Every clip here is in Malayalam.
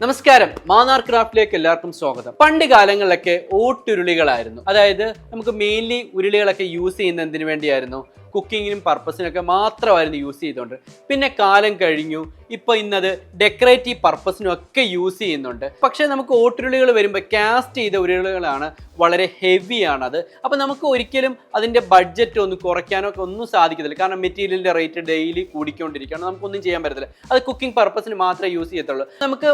നമസ്കാരം, മാന്നാർ ക്രാഫ്റ്റിലേക്ക് എല്ലാവർക്കും സ്വാഗതം. പണ്ട് കാലങ്ങളിലൊക്കെ ഓട്ടുരുളികളായിരുന്നു. അതായത് നമുക്ക് മെയിൻലി ഉരുളികളൊക്കെ യൂസ് ചെയ്യുന്ന എന്തിനു വേണ്ടിയായിരുന്നു? കുക്കിങ്ങിനും പർപ്പസിനൊക്കെ മാത്രമായിരുന്നു യൂസ് ചെയ്തുകൊണ്ട്. പിന്നെ കാലം കഴിഞ്ഞു, ഇപ്പൊ ഇന്നത് ഡെക്കറേറ്റീവ് പർപ്പസിനും ഒക്കെ യൂസ് ചെയ്യുന്നുണ്ട്. പക്ഷെ നമുക്ക് ഓട്ടുരുളികൾ വരുമ്പോൾ കാസ്റ്റ് ചെയ്ത ഉരുളികളാണ്, വളരെ ഹെവിയാണ് അത്. അപ്പോൾ നമുക്ക് ഒരിക്കലും അതിൻ്റെ ബഡ്ജറ്റ് ഒന്ന് കുറയ്ക്കാനോ ഒന്നും സാധിക്കത്തില്ല. കാരണം മെറ്റീരിയലിൻ്റെ റേറ്റ് ഡെയിലി കൂടിക്കൊണ്ടിരിക്കുകയാണ്, നമുക്കൊന്നും ചെയ്യാൻ പറ്റത്തില്ല. അത് കുക്കിംഗ് പർപ്പസിന് മാത്രമേ യൂസ് ചെയ്യത്തുള്ളൂ. നമുക്ക്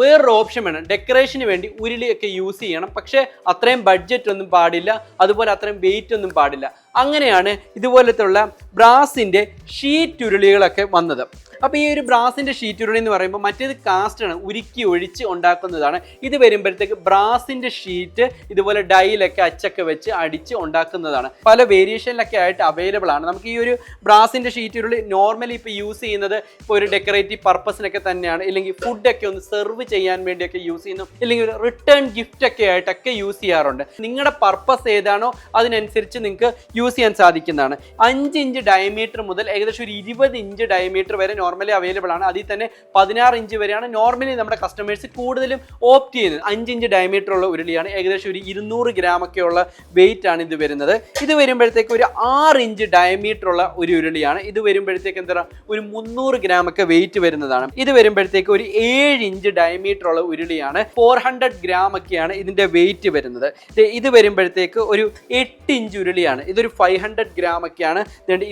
വേറൊരു ഓപ്ഷൻ വേണം, ഡെക്കറേഷന് വേണ്ടി ഉരുളിയൊക്കെ യൂസ് ചെയ്യണം. പക്ഷേ അത്രയും ബഡ്ജറ്റ് ഒന്നും പാടില്ല, അതുപോലെ അത്രയും വെയിറ്റ് ഒന്നും പാടില്ല. അങ്ങനെയാണ് ഇതുപോലത്തുള്ള ബ്രാസിൻ്റെ ഷീറ്റ് ഉരുളികളൊക്കെ വന്നത്. അപ്പോൾ ഈ ഒരു ബ്രാസിൻ്റെ ഷീറ്റ് ഉരുളി എന്ന് പറയുമ്പോൾ മറ്റേത് കാസ്റ്റാണ്, ഉരുക്കി ഒഴിച്ച് ഉണ്ടാക്കുന്നതാണ്. ഇത് വരുമ്പോഴത്തേക്ക് ബ്രാസിൻ്റെ ഷീറ്റ് ഇതുപോലെ ഡൈയിലൊക്കെ അച്ചൊക്കെ വെച്ച് അടിച്ച് ഉണ്ടാക്കുന്നതാണ്. പല വേരിയേഷനിലൊക്കെ ആയിട്ട് അവൈലബിൾ ആണ്. നമുക്ക് ഈ ഒരു ബ്രാസിൻ്റെ ഷീറ്റ് ഉരുളി നോർമലി ഇപ്പോൾ യൂസ് ചെയ്യുന്നത് ഇപ്പോൾ ഒരു ഡെക്കറേറ്റീവ് പർപ്പസിനൊക്കെ തന്നെയാണ്, ഇല്ലെങ്കിൽ ഫുഡൊക്കെ ഒന്ന് സെർവ് ചെയ്യാൻ വേണ്ടിയൊക്കെ യൂസ് ചെയ്യുന്നു, ഇല്ലെങ്കിൽ ഒരു റിട്ടേൺ ഗിഫ്റ്റ് ഒക്കെ ആയിട്ടൊക്കെ യൂസ് ചെയ്യാറുണ്ട്. നിങ്ങളുടെ പർപ്പസ് ഏതാണോ അതിനനുസരിച്ച് നിങ്ങൾക്ക് യൂസ് ചെയ്യാൻ സാധിക്കുന്നതാണ്. 5 ഇഞ്ച് ഡയമീറ്റർ മുതൽ ഏകദേശം ഒരു 20 ഇഞ്ച് ഡയമീറ്റർ വരെ നോർമലി അവൈലബിൾ ആണ്. അതിൽ തന്നെ 16 ഇഞ്ച് വരെയാണ് നോർമലി നമ്മുടെ കസ്റ്റമേഴ്സ് കൂടുതലും ഓപ്റ്റ് ചെയ്യുന്നത്. 5 ഇഞ്ച് ഡയമീറ്റർ ഉള്ള ഉരുളിയാണ്. ഏകദേശം ഒരു 200 ഗ്രാം ഒക്കെ ഉള്ള വെയിറ്റ് ആണ് ഇത് വരുന്നത്. ഇത് വരുമ്പോഴത്തേക്ക് ഒരു 6 ഇഞ്ച് ഡയമീറ്റർ ഉള്ള ഒരു ഉരുളിയാണ്. ഇത് വരുമ്പോഴത്തേക്ക് എന്താ ഒരു 300 ഗ്രാം ഒക്കെ വെയിറ്റ് വരുന്നതാണ്. ഇത് വരുമ്പോഴത്തേക്ക് ഒരു 7 ഇഞ്ച് ഡയമീറ്റർ ഉള്ള ഉരുളിയാണ്. 400 ഗ്രാം ഒക്കെയാണ് ഇതിന്റെ വെയിറ്റ് വരുന്നത്. ഇത് വരുമ്പോഴത്തേക്ക് ഒരു 8 ഇഞ്ച് ഉരുളിയാണ്. ഇതൊരു 500 ഗ്രാം ഒക്കെയാണ്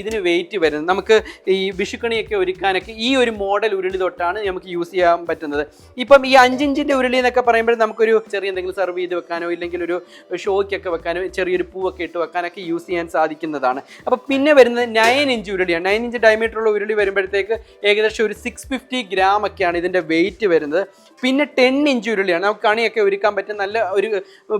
ഇതിന് വെയിറ്റ് വരുന്നത്. നമുക്ക് ഈ വിഷുക്കണിയൊക്കെ ഒരുക്കാനൊക്കെ ഈ ഒരു മോഡൽ ഉരുളി തൊട്ടാണ് നമുക്ക് യൂസ് ചെയ്യാൻ പറ്റുന്നത്. ഇപ്പം ഈ 5 ഇഞ്ചിന്റെ ഉരുളി എന്നൊക്കെ പറയുമ്പോൾ നമുക്കൊരു ചെറിയ എന്തെങ്കിലും സെർവ് ചെയ്ത് വെക്കാനോ ഇല്ലെങ്കിൽ ഒരു ഷോയ്ക്കൊക്കെ വെക്കാനോ ചെറിയൊരു പൂവൊക്കെ ഇട്ട് വെക്കാനൊക്കെ യൂസ് ചെയ്യാൻ സാധിക്കുന്നതാണ്. അപ്പോൾ പിന്നെ വരുന്നത് 9 ഇഞ്ച് ഉരുളിയാണ്. 9 ഇഞ്ച് ഡയമീറ്റർ ഉള്ള ഉരുളി വരുമ്പോഴത്തേക്ക് ഏകദേശം ഒരു 650 ഗ്രാം ഒക്കെയാണ് ഇതിന്റെ വെയിറ്റ് വരുന്നത്. പിന്നെ 10 ഇഞ്ച് ഉരുളിയാണ്. നമുക്ക് കണിയൊക്കെ ഒരുക്കാൻ പറ്റുന്ന നല്ല ഒരു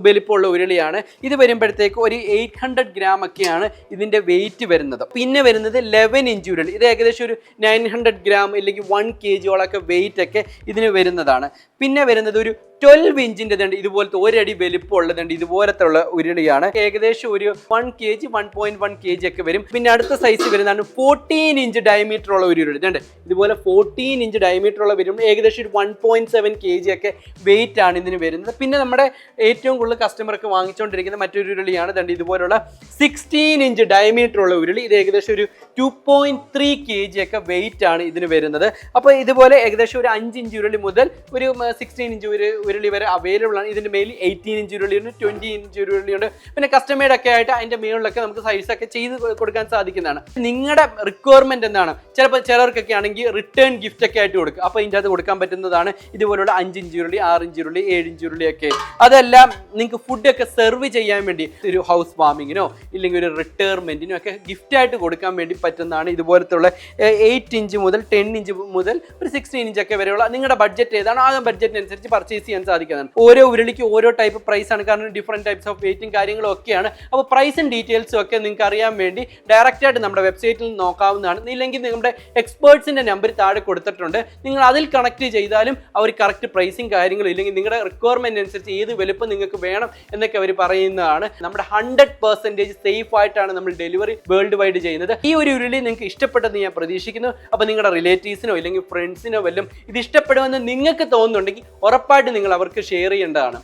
വലിപ്പമുള്ള ഉരുളിയാണ്. ഇത് വരുമ്പോഴത്തേക്ക് ഒരു 800 ഗ്രാം ഒക്കെയാണ് ഇതിന്റെ വെയിറ്റ് വരുന്നത്. പിന്നെ വരുന്നത് 11 ഇഞ്ച് ഉരുളി. ഇത് ഏകദേശം ഒരു 900 ഗ്രാം അല്ലെങ്കിൽ 1 kg വെയിറ്റ് ഒക്കെ ഇതിന് വരുന്നതാണ്. പിന്നെ വരുന്നത് ഒരു 12 ഇഞ്ചിൻ്റെ ഇതുപോലത്തെ ഒരടി വലിപ്പമുള്ളതുണ്ട്. ഇതുപോലത്തെ ഉള്ള ഉരുളിയാണ്. ഏകദേശം ഒരു 1 kg 1.1 kg ഒക്കെ വരും. പിന്നെ അടുത്ത സൈസ് വരുന്നതാണ് 14 ഇഞ്ച് ഡയമീറ്റർ ഉള്ള ഒരു ഉരുളി. ഇതുപോലെ 14 ഇഞ്ച് ഡയമീറ്റർ ഉള്ള വരുമ്പോൾ ഏകദേശം ഒരു 1.7 kg ഒക്കെ വെയിറ്റ് ആണ് ഇതിന് വരുന്നത്. പിന്നെ നമ്മുടെ ഏറ്റവും കൂടുതൽ കസ്റ്റമർക്ക് വാങ്ങിച്ചുകൊണ്ടിരിക്കുന്ന മറ്റൊരു ഉരുളിയാണ് ഇതുപോലുള്ള 16 ഇഞ്ച് ഡയമീറ്റർ ഉള്ള ഉരുളി. ഇത് ഏകദേശം ഒരു 2.3 kg ഒക്കെ വെയിറ്റ് ആണ് ഇതിന് വരുന്നത്. അപ്പോൾ ഇതുപോലെ ഏകദേശം ഒരു 5 ഇഞ്ച് ഉരുളി മുതൽ ഒരു 16 ഇഞ്ച് ഉരുളി വരെ അവൈലബിൾ ആണ്. ഇതിന്റെ മേലിൽ 18 ഇഞ്ച് ഉരുളിയുണ്ട്, 20 ഇഞ്ച് ഉരുളിയുണ്ട്. പിന്നെ കസ്റ്റമേഡ് ഒക്കെ ആയിട്ട് അതിന്റെ മേളിലൊക്കെ നമുക്ക് സൈസൊക്കെ ചെയ്ത് കൊടുക്കാൻ സാധിക്കുന്നതാണ്. നിങ്ങളുടെ റിക്വയർമെന്റ് എന്താണ്? ചിലപ്പോൾ ചിലർക്കൊക്കെ ആണെങ്കിൽ റിട്ടേൺ ഗിഫ്റ്റ് ഒക്കെ ആയിട്ട് കൊടുക്കുക. അപ്പോൾ ഇതിൻ്റെ അത് കൊടുക്കാൻ പറ്റുന്നതാണ് ഇതുപോലുള്ള 5 ഇഞ്ച് ഉരുളി, 6 ഇഞ്ച് ഉരുളി, 7 ഇഞ്ച് ഉരുളിയൊക്കെ. അതെല്ലാം നിങ്ങൾക്ക് ഫുഡൊക്കെ സെർവ് ചെയ്യാൻ വേണ്ടി ഒരു ഹൗസ് വാമിങ്ങിനോ ഇല്ലെങ്കിൽ ഒരു റിട്ടയർമെന്റിനോ ഒക്കെ ഗിഫ്റ്റ് ആയിട്ട് കൊടുക്കാൻ വേണ്ടി പറ്റുന്നതാണ്. ഇതുപോലത്തുള്ള 8 ഇഞ്ച് മുതൽ 10 ഇഞ്ച് മുതൽ ഒരു 16 ഇഞ്ച് ഒക്കെ വരെയുള്ള നിങ്ങളുടെ ബഡ്ജറ്റ് ഏതാണോ ആ ബഡ്ജറ്റിനനുസരിച്ച് പർച്ചേസ് ചെയ്യാൻ സാധിക്കുന്നതാണ്. ഓരോ ഉരുളിക്ക് ഓരോ ടൈപ്പ് പ്രൈസ് ആണ്, കാരണം ഡിഫറെന്റ് ടൈപ്സ് ഓഫ് വെയിറ്റും കാര്യങ്ങളും ഒക്കെയാണ്. അപ്പോൾ പ്രൈസും ഡീറ്റെയിൽസും ഒക്കെ നിങ്ങൾക്ക് അറിയാൻ വേണ്ടി ഡയറക്റ്റ് ആയിട്ട് നമ്മുടെ വെബ്സൈറ്റിൽ നോക്കാവുന്നതാണ്. ഇല്ലെങ്കിൽ നമ്മുടെ എക്സ്പേർട്സിന്റെ നമ്പർ താഴെ കൊടുത്തിട്ടുണ്ട്. നിങ്ങൾ അതിൽ കണക്ട് ചെയ്താലും അവർ കറക്റ്റ് പ്രൈസും കാര്യങ്ങളും ഇല്ലെങ്കിൽ നിങ്ങളുടെ റിക്വയർമെന്റ് അനുസരിച്ച് ഏത് വലുപ്പം നിങ്ങൾക്ക് വേണം എന്നൊക്കെ അവർ പറയുന്നതാണ്. നമ്മുടെ 100% സേഫ് ആയിട്ടാണ് നമ്മൾ ഡെലിവറി വേൾഡ് വൈഡ് ചെയ്യുന്നത്. ഈ ഒരു ഉരുളി നിങ്ങൾക്ക് ഇഷ്ടപ്പെട്ടെന്ന് ഞാൻ പ്രതീക്ഷിക്കുന്നു. അപ്പോൾ നിങ്ങളുടെ റിലേറ്റീവ്സിനോ ഇല്ലെങ്കിൽ ഫ്രണ്ട്സിനോ വല്ലതും ഇത് ഇഷ്ടപ്പെടുമെന്ന് നിങ്ങൾക്ക് തോന്നുന്നുണ്ടെങ്കിൽ ഉറപ്പായിട്ട് നിങ്ങൾ അവർക്ക് ഷെയർ ചെയ്യേണ്ടതാണ്.